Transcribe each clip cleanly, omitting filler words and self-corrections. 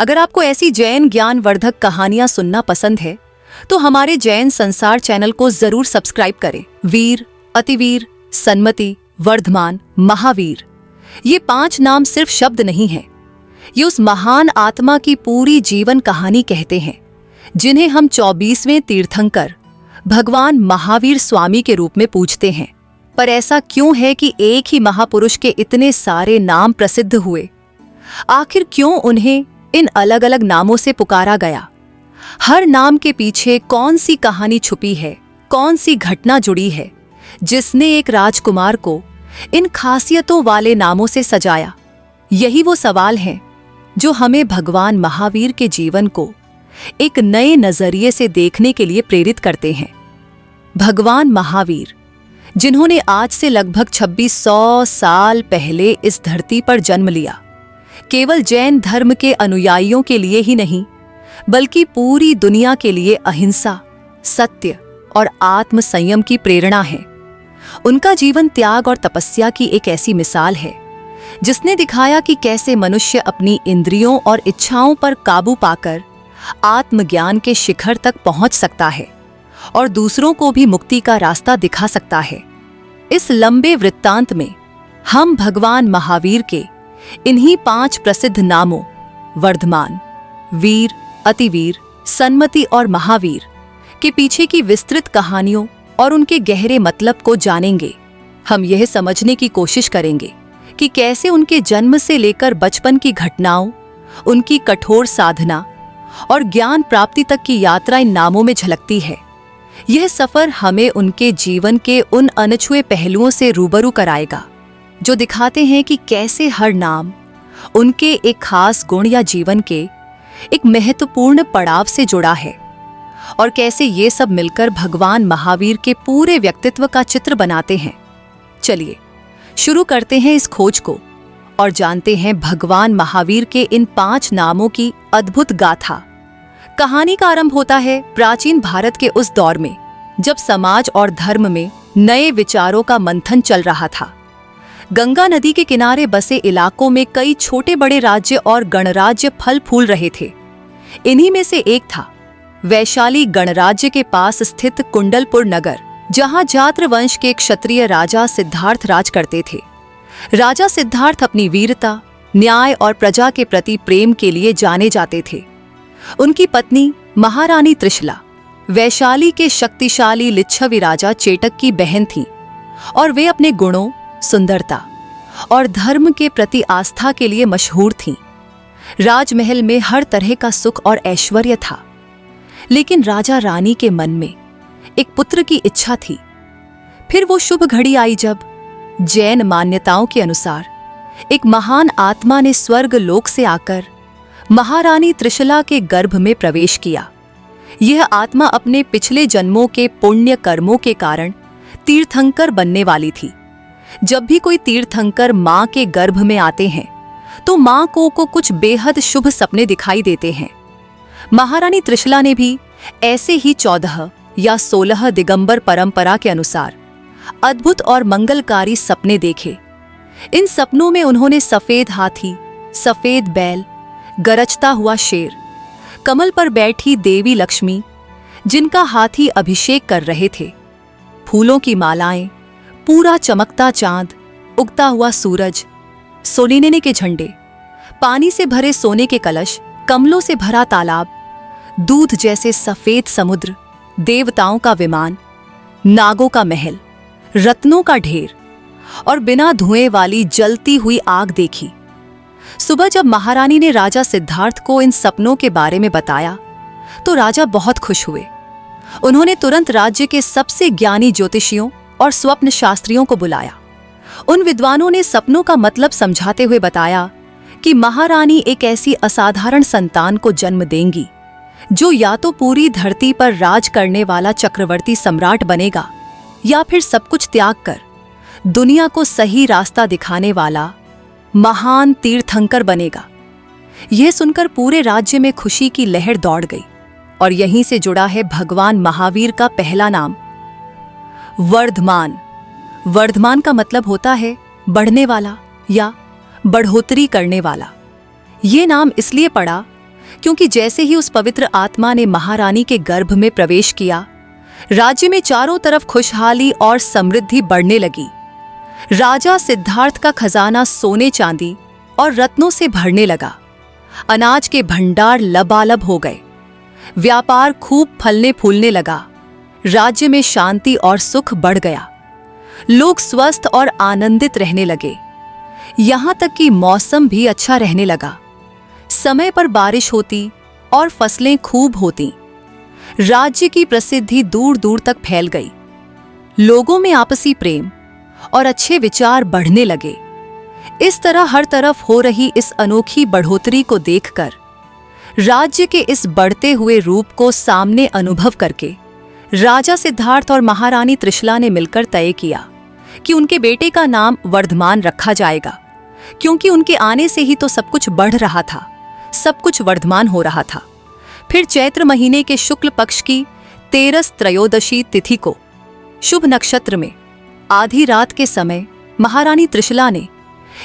अगर आपको ऐसी जैन ज्ञानवर्धक कहानियां सुनना पसंद है तो हमारे जैन संसार चैनल को जरूर सब्सक्राइब करें। वीर, अतिवीर, सन्मति, वर्धमान, महावीर, ये 5 नाम सिर्फ शब्द नहीं हैं। ये उस महान आत्मा की पूरी जीवन कहानी कहते हैं जिन्हें हम 24वें तीर्थंकर भगवान महावीर स्वामी के रूप में पूजते हैं। पर ऐसा क्यों है कि एक ही महापुरुष के इतने सारे नाम प्रसिद्ध हुए? आखिर क्यों उन्हें इन अलग अलग नामों से पुकारा गया? हर नाम के पीछे कौन सी कहानी छुपी है, कौन सी घटना जुड़ी है जिसने एक राजकुमार को इन खासियतों वाले नामों से सजाया? यही वो सवाल हैं जो हमें भगवान महावीर के जीवन को एक नए नजरिए से देखने के लिए प्रेरित करते हैं। भगवान महावीर, जिन्होंने आज से लगभग 2600 साल पहले इस धरती पर जन्म लिया, केवल जैन धर्म के अनुयायियों के लिए ही नहीं बल्कि पूरी दुनिया के लिए अहिंसा, सत्य और आत्म संयम की प्रेरणा है। उनका जीवन त्याग और तपस्या की एक ऐसी मिसाल है जिसने दिखाया कि कैसे मनुष्य अपनी इंद्रियों और इच्छाओं पर काबू पाकर आत्मज्ञान के शिखर तक पहुंच सकता है और दूसरों को भी मुक्ति का रास्ता दिखा सकता है। इस लंबे वृत्तांत में हम भगवान महावीर के इन्हीं 5 प्रसिद्ध नामों वर्धमान, वीर, अतिवीर, सन्मति और महावीर के पीछे की विस्तृत कहानियों और उनके गहरे मतलब को जानेंगे। हम यह समझने की कोशिश करेंगे कि कैसे उनके जन्म से लेकर बचपन की घटनाओं, उनकी कठोर साधना और ज्ञान प्राप्ति तक की यात्रा इन नामों में झलकती है। यह सफर हमें उनके जीवन के उन अनछुए पहलुओं से रूबरू कराएगा जो दिखाते हैं कि कैसे हर नाम उनके एक खास गुण या जीवन के एक महत्वपूर्ण पड़ाव से जुड़ा है और कैसे ये सब मिलकर भगवान महावीर के पूरे व्यक्तित्व का चित्र बनाते हैं। चलिए शुरू करते हैं इस खोज को और जानते हैं भगवान महावीर के इन 5 नामों की अद्भुत गाथा। कहानी का आरंभ होता है प्राचीन भारत के उस दौर में जब समाज और धर्म में नए विचारों का मंथन चल रहा था। गंगा नदी के किनारे बसे इलाकों में कई छोटे बड़े राज्य और गणराज्य फल फूल रहे थे। इन्हीं में से एक था वैशाली गणराज्य के पास स्थित कुंडलपुर नगर, जहां जात्र वंश के क्षत्रिय राजा सिद्धार्थ राज करते थे। राजा सिद्धार्थ अपनी वीरता, न्याय और प्रजा के प्रति प्रेम के लिए जाने जाते थे। उनकी पत्नी महारानी त्रिशला वैशाली के शक्तिशाली लिच्छवी राजा चेटक की बहन थी और वे अपने गुणों, सुंदरता और धर्म के प्रति आस्था के लिए मशहूर थीं। राजमहल में हर तरह का सुख और ऐश्वर्य था, लेकिन राजा रानी के मन में एक पुत्र की इच्छा थी। फिर वो शुभ घड़ी आई जब जैन मान्यताओं के अनुसार एक महान आत्मा ने स्वर्ग लोक से आकर महारानी त्रिशला के गर्भ में प्रवेश किया। यह आत्मा अपने पिछले जन्मों के पुण्य कर्मों के कारण तीर्थंकर बनने वाली थी। जब भी कोई तीर्थंकर मां के गर्भ में आते हैं तो मां को कुछ बेहद शुभ सपने दिखाई देते हैं। महारानी त्रिशला ने भी ऐसे ही 14 या 16 दिगंबर परंपरा के अनुसार अद्भुत और मंगलकारी सपने देखे। इन सपनों में उन्होंने सफेद हाथी, सफेद बैल, गरजता हुआ शेर, कमल पर बैठी देवी लक्ष्मी जिनका हाथी अभिषेक कर रहे थे, फूलों की मालाएं, पूरा चमकता चांद, उगता हुआ सूरज, सोलिनेने के झंडे, पानी से भरे सोने के कलश, कमलों से भरा तालाब, दूध जैसे सफेद समुद्र, देवताओं का विमान, नागों का महल, रत्नों का ढेर और बिना धुएं वाली जलती हुई आग देखी। सुबह जब महारानी ने राजा सिद्धार्थ को इन सपनों के बारे में बताया तो राजा बहुत खुश हुए। उन्होंने तुरंत राज्य के सबसे ज्ञानी ज्योतिषियों और स्वप्न शास्त्रियों को बुलाया। उन विद्वानों ने सपनों का मतलब समझाते हुए बताया कि महारानी एक ऐसी असाधारण संतान को जन्म देंगी जो या तो पूरी धरती पर राज करने वाला चक्रवर्ती सम्राट बनेगा या फिर सब कुछ त्याग कर दुनिया को सही रास्ता दिखाने वाला महान तीर्थंकर बनेगा। यह सुनकर पूरे राज्य में खुशी की लहर दौड़ गई और यहीं से जुड़ा है भगवान महावीर का पहला नाम वर्धमान। वर्धमान का मतलब होता है बढ़ने वाला या बढ़ोतरी करने वाला। ये नाम इसलिए पड़ा क्योंकि जैसे ही उस पवित्र आत्मा ने महारानी के गर्भ में प्रवेश किया, राज्य में चारों तरफ खुशहाली और समृद्धि बढ़ने लगी। राजा सिद्धार्थ का खजाना सोने चांदी और रत्नों से भरने लगा। अनाज के भंडार लबालब हो गए। व्यापार खूब फलने फूलने लगा। राज्य में शांति और सुख बढ़ गया। लोग स्वस्थ और आनंदित रहने लगे। यहाँ तक कि मौसम भी अच्छा रहने लगा। समय पर बारिश होती और फसलें खूब होती। राज्य की प्रसिद्धि दूर दूर तक फैल गई। लोगों में आपसी प्रेम और अच्छे विचार बढ़ने लगे। इस तरह हर तरफ हो रही इस अनोखी बढ़ोतरी को देखकर, राज्य के इस बढ़ते हुए रूप को सामने अनुभव करके राजा सिद्धार्थ और महारानी त्रिशला ने मिलकर तय किया कि उनके बेटे का नाम वर्धमान रखा जाएगा, क्योंकि उनके आने से ही तो सब कुछ बढ़ रहा था, सब कुछ वर्धमान हो रहा था। फिर चैत्र महीने के शुक्ल पक्ष की तेरस त्रयोदशी तिथि को शुभ नक्षत्र में आधी रात के समय महारानी त्रिशला ने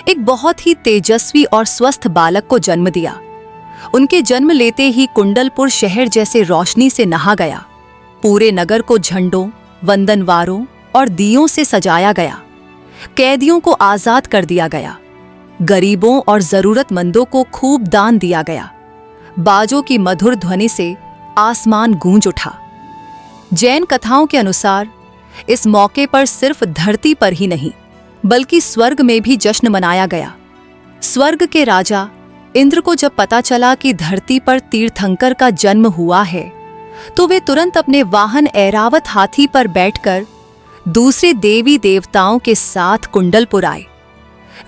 एक बहुत ही तेजस्वी और स्वस्थ बालक को जन्म दिया। उनके जन्म लेते ही कुंडलपुर शहर जैसे रोशनी से नहा गया। पूरे नगर को झंडों, वंदनवारों और दियों से सजाया गया। कैदियों को आजाद कर दिया गया। गरीबों और जरूरतमंदों को खूब दान दिया गया। बाजों की मधुर ध्वनि से आसमान गूंज उठा। जैन कथाओं के अनुसार इस मौके पर सिर्फ धरती पर ही नहीं, बल्कि स्वर्ग में भी जश्न मनाया गया। स्वर्ग के राजा इंद्र को जब पता चला कि धरती पर तीर्थंकर का जन्म हुआ है, तो वे तुरंत अपने वाहन ऐरावत हाथी पर बैठकर दूसरे देवी देवताओं के साथ कुंडलपुर आए।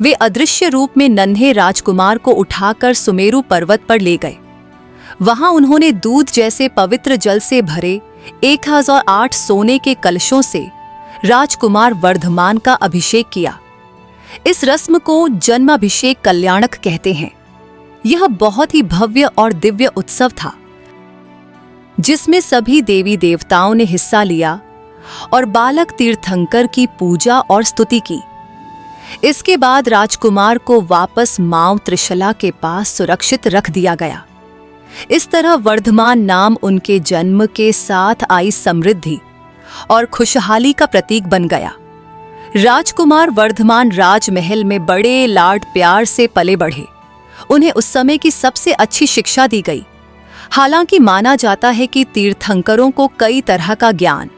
वे अदृश्य रूप में नन्हे राजकुमार को उठाकर सुमेरु पर्वत पर ले गए। वहां उन्होंने दूध जैसे पवित्र जल से भरे 1008 सोने के कलशों से राजकुमार वर्धमान का अभिषेक किया। इस रस्म को जन्माभिषेक कल्याणक कहते हैं। यह बहुत ही भव्य और दिव्य उत्सव था, जिसमें सभी देवी देवताओं ने हिस्सा लिया और बालक तीर्थंकर की पूजा और स्तुति की। इसके बाद राजकुमार को वापस मां त्रिशला के पास सुरक्षित रख दिया गया। इस तरह वर्धमान नाम उनके जन्म के साथ आई समृद्धि और खुशहाली का प्रतीक बन गया। राजकुमार वर्धमान राजमहल में बड़े लाड प्यार से पले बढ़े। उन्हें उस समय की सबसे अच्छी शिक्षा दी गई। हालांकि माना जाता है कि तीर्थंकरों को कई तरह का ज्ञान,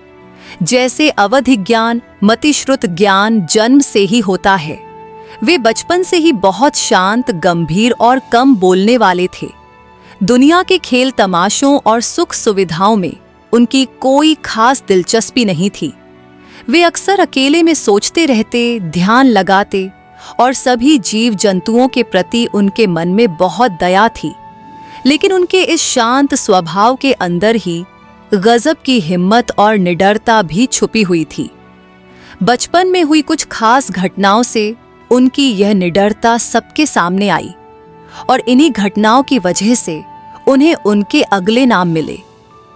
जैसे अवधि ज्ञान, मतिश्रुत ज्ञान, जन्म से ही होता है। वे बचपन से ही बहुत शांत, गंभीर और कम बोलने वाले थे। दुनिया के खेल तमाशों और सुख सुविधाओं में उनकी कोई खास दिलचस्पी नहीं थी। वे अक्सर अकेले में सोचते रहते, ध्यान लगाते और सभी जीव जंतुओं के प्रति उनके मन में बहुत दया थी। लेकिन उनके इस शांत स्वभाव के अंदर ही गजब की हिम्मत और निडरता भी छुपी हुई थी। बचपन में हुई कुछ खास घटनाओं से उनकी यह निडरता सबके सामने आई और इन्हीं घटनाओं की वजह से उन्हें उनके अगले नाम मिले,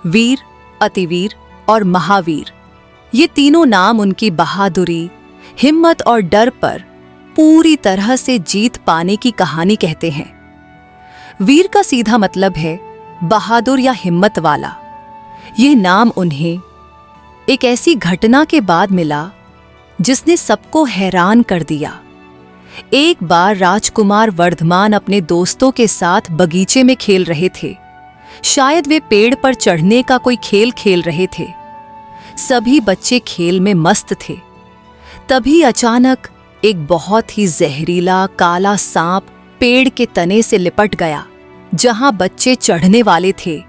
वीर, अतिवीर और महावीर। ये तीनों नाम उनकी बहादुरी, हिम्मत और डर पर पूरी तरह से जीत पाने की कहानी कहते हैं। वीर का सीधा मतलब है बहादुर या हिम्मत वाला। यह नाम उन्हें एक ऐसी घटना के बाद मिला जिसने सबको हैरान कर दिया। एक बार राजकुमार वर्धमान अपने दोस्तों के साथ बगीचे में खेल रहे थे। शायद वे पेड़ पर चढ़ने का कोई खेल खेल रहे थे। सभी बच्चे खेल में मस्त थे। तभी अचानक एक बहुत ही जहरीला काला सांप पेड़ के तने से लिपट गया जहां बच्चे चढ़ने वाले थे।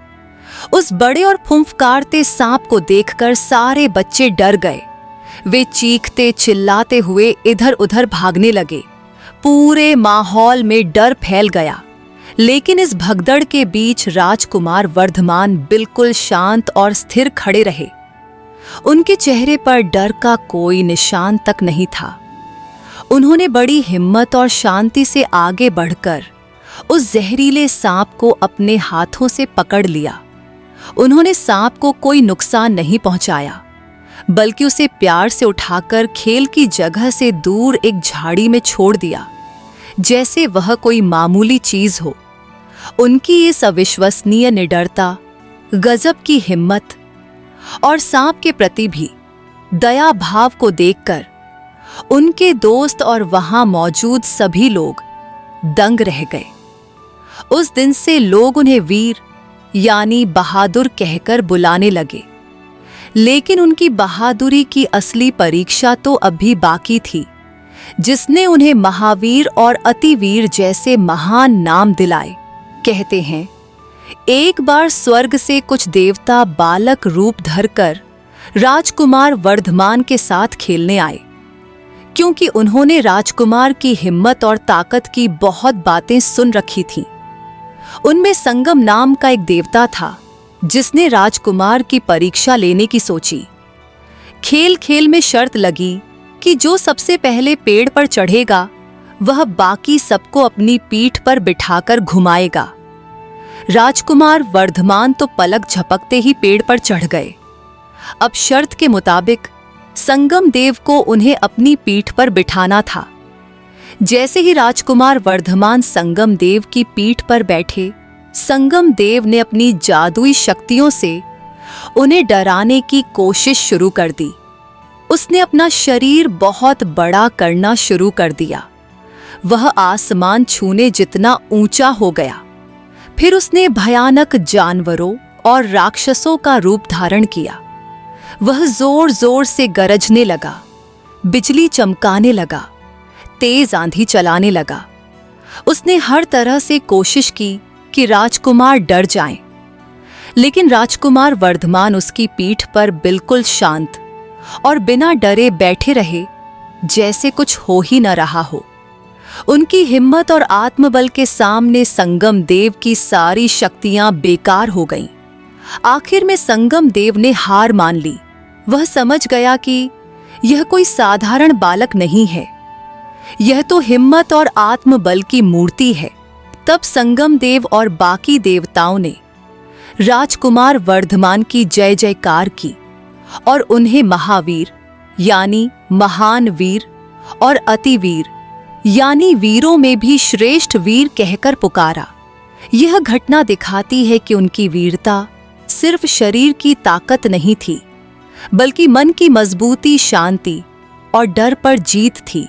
उस बड़े और फुंफकारते सांप को देखकर सारे बच्चे डर गए। वे चीखते चिल्लाते हुए इधर उधर भागने लगे। पूरे माहौल में डर फैल गया। लेकिन इस भगदड़ के बीच राजकुमार वर्धमान बिल्कुल शांत और स्थिर खड़े रहे। उनके चेहरे पर डर का कोई निशान तक नहीं था। उन्होंने बड़ी हिम्मत और शांति से आगे बढ़कर उस जहरीले सांप को अपने हाथों से पकड़ लिया। उन्होंने सांप को कोई नुकसान नहीं पहुंचाया, बल्कि उसे प्यार से उठाकर खेल की जगह से दूर एक झाड़ी में छोड़ दिया, जैसे वह कोई मामूली चीज हो। उनकी इस अविश्वसनीय निडरता, गजब की हिम्मत और सांप के प्रति भी दया भाव को देखकर उनके दोस्त और वहां मौजूद सभी लोग दंग रह गए। उस दिन से लोग उन्हें वीर यानी बहादुर कहकर बुलाने लगे। लेकिन उनकी बहादुरी की असली परीक्षा तो अभी बाकी थी, जिसने उन्हें महावीर और अतिवीर जैसे महान नाम दिलाए। कहते हैं, एक बार स्वर्ग से कुछ देवता बालक रूप धरकर राजकुमार वर्धमान के साथ खेलने आए। क्योंकि उन्होंने राजकुमार की हिम्मत और ताकत की बहुत बातें सुन रखी थीं। उनमें संगम नाम का एक देवता था, जिसने राजकुमार की परीक्षा लेने की सोची। खेल खेल में शर्त लगी कि जो सबसे पहले पेड़ पर चढ़ेगा वह बाकी सबको अपनी पीठ पर बिठाकर घुमाएगा। राजकुमार वर्धमान तो पलक झपकते ही पेड़ पर चढ़ गए। अब शर्त के मुताबिक संगम देव को उन्हें अपनी पीठ पर बिठाना था। जैसे ही राजकुमार वर्धमान संगम देव की पीठ पर बैठे, संगम देव ने अपनी जादुई शक्तियों से उन्हें डराने की कोशिश शुरू कर दी। उसने अपना शरीर बहुत बड़ा करना शुरू कर दिया। वह आसमान छूने जितना ऊंचा हो गया। फिर उसने भयानक जानवरों और राक्षसों का रूप धारण किया। वह जोर जोर से गरजने लगा, बिजली चमकाने लगा, तेज आंधी चलाने लगा। उसने हर तरह से कोशिश की कि राजकुमार डर जाएं। लेकिन राजकुमार वर्धमान उसकी पीठ पर बिल्कुल शांत और बिना डरे बैठे रहे, जैसे कुछ हो ही न रहा हो। उनकी हिम्मत और आत्मबल के सामने संगम देव की सारी शक्तियां बेकार हो गईं। आखिर में संगम देव ने हार मान ली। वह समझ गया कि यह कोई साधारण बालक नहीं है, यह तो हिम्मत और आत्मबल की मूर्ति है। तब संगम देव और बाकी देवताओं ने राजकुमार वर्धमान की जय जयकार की और उन्हें महावीर यानी महान वीर और अतिवीर यानी वीरों में भी श्रेष्ठ वीर कहकर पुकारा। यह घटना दिखाती है कि उनकी वीरता सिर्फ शरीर की ताकत नहीं थी, बल्कि मन की मजबूती, शांति और डर पर जीत थी,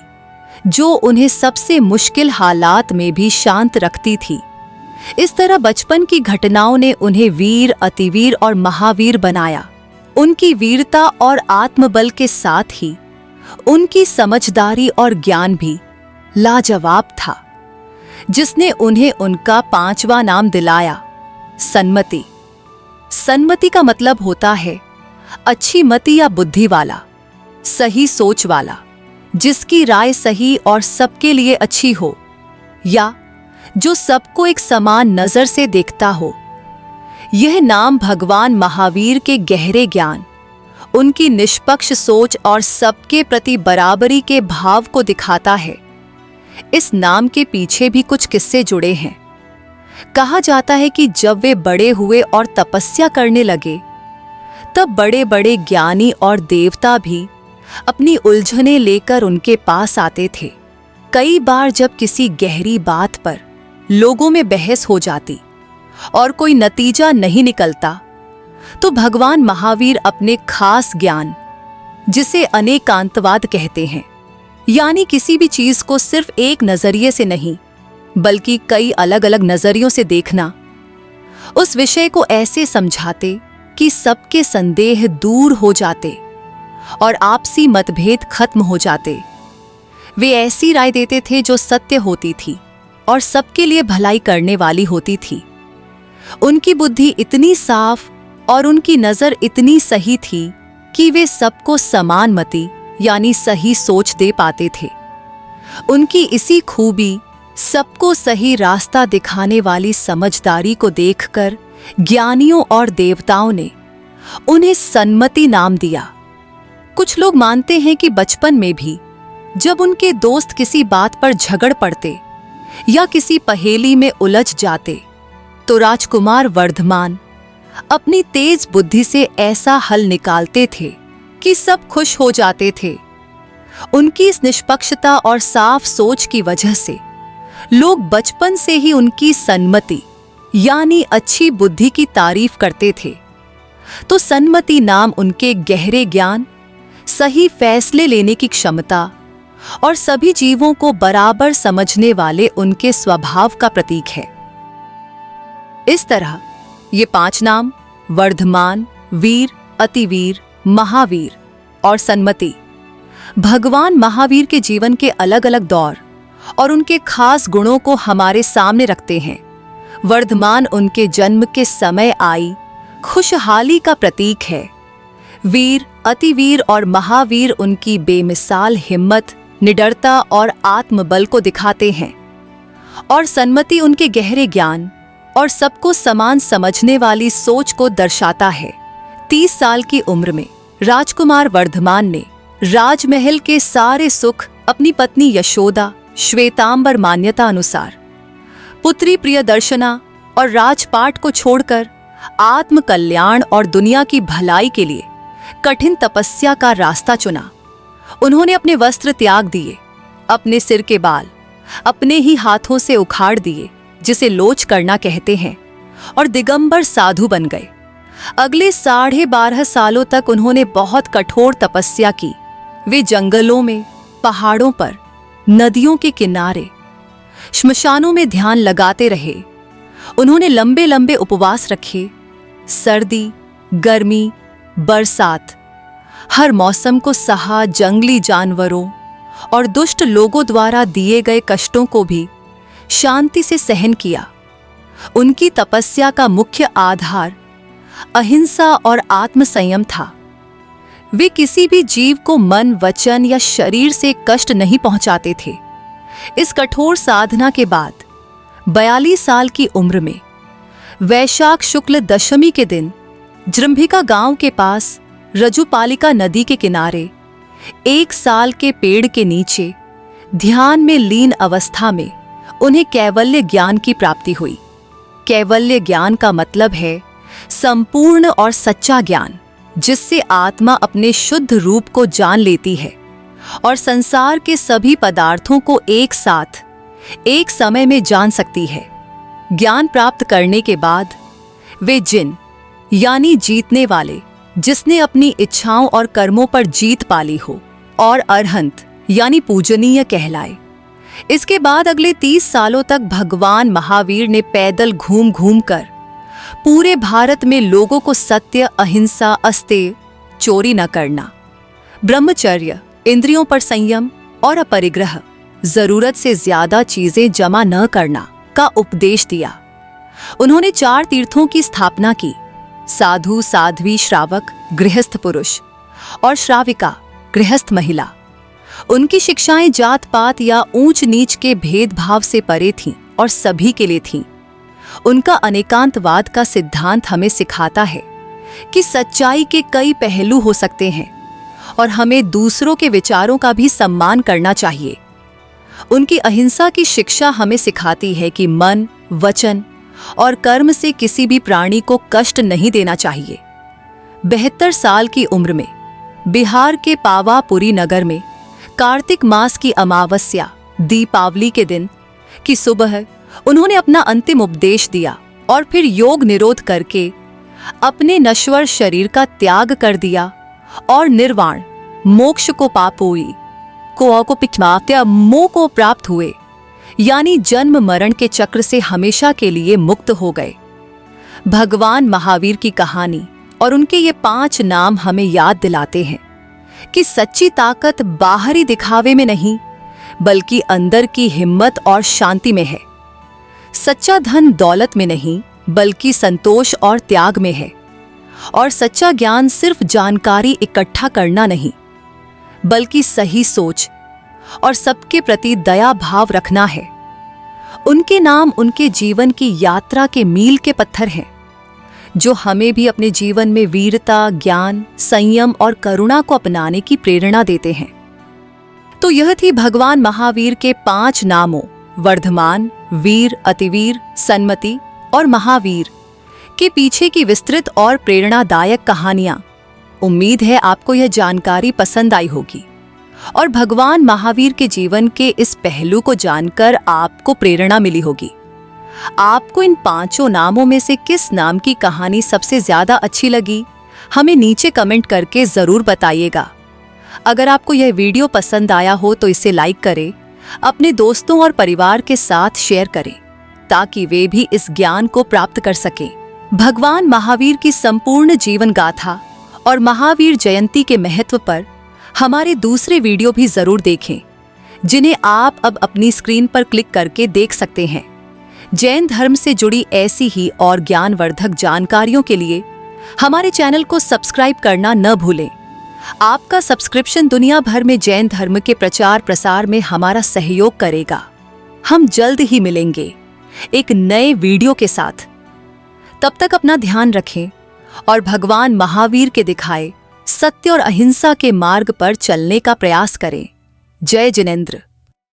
जो उन्हें सबसे मुश्किल हालात में भी शांत रखती थी। इस तरह बचपन की घटनाओं ने उन्हें वीर, अतिवीर और महावीर बनाया। उनकी वीरता और आत्मबल के साथ ही उनकी समझदारी और ज्ञान भी लाजवाब था, जिसने उन्हें उनका 5वां नाम दिलाया, सन्मति। सन्मति का मतलब होता है अच्छी मति या बुद्धि वाला, सही सोच वाला, जिसकी राय सही और सबके लिए अच्छी हो, या जो सबको एक समान नजर से देखता हो। यह नाम भगवान महावीर के गहरे ज्ञान, उनकी निष्पक्ष सोच और सबके प्रति बराबरी के भाव को दिखाता है। इस नाम के पीछे भी कुछ किस्से जुड़े हैं। कहा जाता है कि जब वे बड़े हुए और तपस्या करने लगे, तब बड़े बड़े ज्ञानी और देवता भी अपनी उलझनें लेकर उनके पास आते थे। कई बार जब किसी गहरी बात पर लोगों में बहस हो जाती और कोई नतीजा नहीं निकलता, तो भगवान महावीर अपने खास ज्ञान, जिसे अनेकांतवाद कहते हैं, यानी किसी भी चीज को सिर्फ एक नजरिए से नहीं बल्कि कई अलग अलग नजरियों से देखना, उस विषय को ऐसे समझाते कि सबके संदेह दूर हो जाते और आपसी मतभेद खत्म हो जाते। वे ऐसी राय देते थे जो सत्य होती थी और सबके लिए भलाई करने वाली होती थी। उनकी बुद्धि इतनी साफ और उनकी नजर इतनी सही थी कि वे सबको समान मति यानी सही सोच दे पाते थे। उनकी इसी खूबी, सबको सही रास्ता दिखाने वाली समझदारी को देखकर ज्ञानियों और देवताओं ने उन्हें सन्मति नाम दिया। कुछ लोग मानते हैं कि बचपन में भी जब उनके दोस्त किसी बात पर झगड़ पड़ते या किसी पहेली में उलझ जाते, तो राजकुमार वर्धमान अपनी तेज बुद्धि से ऐसा हल निकालते थे कि सब खुश हो जाते थे। उनकी इस निष्पक्षता और साफ सोच की वजह से लोग बचपन से ही उनकी सन्मति यानी अच्छी बुद्धि की तारीफ करते थे, तो सन्मति नाम उनके गहरे ज्ञान, सही फैसले लेने की क्षमता और सभी जीवों को बराबर समझने वाले उनके स्वभाव का प्रतीक है। इस तरह ये 5 नाम वर्धमान, वीर, अतिवीर, महावीर और सन्मति भगवान महावीर के जीवन के अलग अलग दौर और उनके खास गुणों को हमारे सामने रखते हैं। वर्धमान उनके जन्म के समय आई खुशहाली का प्रतीक है। वीर, अतिवीर और महावीर उनकी बेमिसाल हिम्मत, निडरता और आत्मबल को दिखाते हैं। और सन्मति उनके गहरे ज्ञान और सबको समान समझने वाली सोच को दर्शाता है। 30 साल की उम्र में राजकुमार वर्धमान ने राजमहल के सारे सुख अपनी पत्नी यशोदा, श्वेतांबर मान्यता अनुसार, पुत्री प्रियदर्शना और राजपाट को छोड़कर आत्म कल्याण और दुनिया की भलाई के लिए कठिन तपस्या का रास्ता चुना। उन्होंने अपने वस्त्र त्याग दिए, अपने सिर के बाल अपने ही हाथों से उखाड़ दिए, जिसे लोच करना कहते हैं, और दिगंबर साधु बन गए। अगले 12.5 सालों तक उन्होंने बहुत कठोर तपस्या की। वे जंगलों में, पहाड़ों पर, नदियों के किनारे, श्मशानों में ध्यान लगाते रहे। उन्होंने लंबे लंबे उपवास रखे। सर्दी, गर्मी, बरसात, हर मौसम को सहा। जंगली जानवरों और दुष्ट लोगों द्वारा दिए गए कष्टों को भी शांति से सहन किया। उनकी तपस्या का मुख्य आधार अहिंसा और आत्मसंयम था। वे किसी भी जीव को मन, वचन या शरीर से कष्ट नहीं पहुंचाते थे। इस कठोर साधना के बाद 42 साल की उम्र में वैशाख शुक्ल दशमी के दिन जृंभिका गांव के पास रजुपालिका नदी के किनारे 1 साल के पेड़ के नीचे ध्यान में लीन अवस्था में उन्हें कैवल्य ज्ञान की प्राप्ति हुई। कैवल्य ज्ञान का मतलब है संपूर्ण और सच्चा ज्ञान, जिससे आत्मा अपने शुद्ध रूप को जान लेती है और संसार के सभी पदार्थों को एक साथ, एक समय में जान सकती है। ज्ञान प्राप्त करने के बाद वे जिन यानी जीतने वाले, जिसने अपनी इच्छाओं और कर्मों पर जीत पाली हो, और अरहंत यानी पूजनीय कहलाए। इसके बाद अगले 30 सालों तक भगवान महावीर ने पैदल घूम घूम कर पूरे भारत में लोगों को सत्य, अहिंसा, अस्तेय, चोरी न करना, ब्रह्मचर्य, इंद्रियों पर संयम और अपरिग्रह, जरूरत से ज्यादा चीजें जमा न करना का उपदेश दिया। उन्होंने 4 तीर्थों की स्थापना की: साधु, साध्वी, श्रावक, गृहस्थ पुरुष और श्राविका, गृहस्थ महिला। उनकी शिक्षाएं जात पात या ऊंच नीच के भेदभाव से परे थीं और सभी के लिए थीं। उनका अनेकांतवाद का सिद्धांत हमें सिखाता है कि सच्चाई के कई पहलू हो सकते हैं और हमें दूसरों के विचारों का भी सम्मान करना चाहिए। उनकी अहिंसा की शिक्षा हमें सिखाती है कि मन, वचन और कर्म से किसी भी प्राणी को कष्ट नहीं देना चाहिए। 72 साल की उम्र में बिहार के पावापुरी नगर में कार्तिक मास की अमावस्या, दीपावली के दिन की सुबह उन्होंने अपना अंतिम उपदेश दिया और फिर योग निरोध करके अपने नश्वर शरीर का त्याग कर दिया और निर्वाण, मोक्ष को पापोई को पिछमात्या मोह को प्राप्त हुए, यानी जन्म मरण के चक्र से हमेशा के लिए मुक्त हो गए। भगवान महावीर की कहानी और उनके ये 5 नाम हमें याद दिलाते हैं कि सच्ची ताकत बाहरी दिखावे में नहीं, बल्कि अंदर की हिम्मत और शांति में है। सच्चा धन दौलत में नहीं, बल्कि संतोष और त्याग में है। और सच्चा ज्ञान सिर्फ जानकारी इकट्ठा करना नहीं, बल्कि सही सोच और सबके प्रति दया भाव रखना है। उनके नाम उनके जीवन की यात्रा के मील के पत्थर हैं, जो हमें भी अपने जीवन में वीरता, ज्ञान, संयम और करुणा को अपनाने की प्रेरणा देते हैं। तो यह थी भगवान महावीर के 5 नामों वर्धमान, वीर, अतिवीर, सन्मति और महावीर के पीछे की विस्तृत और प्रेरणादायक कहानियां। उम्मीद है आपको यह जानकारी पसंद आई होगी और भगवान महावीर के जीवन के इस पहलू को जानकर आपको प्रेरणा मिली होगी। आपको इन 5 नामों में से किस नाम की कहानी सबसे ज्यादा अच्छी लगी, हमें नीचे कमेंट करके जरूर बताइएगा। अगर आपको यह वीडियो पसंद आया हो तो इसे लाइक करें, अपने दोस्तों और परिवार के साथ शेयर करें ताकि वे भी इस ज्ञान को प्राप्त कर सकें। भगवान महावीर की संपूर्ण जीवन गाथा और महावीर जयंती के महत्व पर हमारे दूसरे वीडियो भी जरूर देखें, जिन्हें आप अब अपनी स्क्रीन पर क्लिक करके देख सकते हैं। जैन धर्म से जुड़ी ऐसी ही और ज्ञानवर्धक जानकारियों के लिए हमारे चैनल को सब्सक्राइब करना न भूलें। आपका सब्सक्रिप्शन दुनिया भर में जैन धर्म के प्रचार प्रसार में हमारा सहयोग करेगा। हम जल्द ही मिलेंगे एक नए वीडियो के साथ। तब तक अपना ध्यान रखें और भगवान महावीर के दिखाए सत्य और अहिंसा के मार्ग पर चलने का प्रयास करें। जय जिनेंद्र।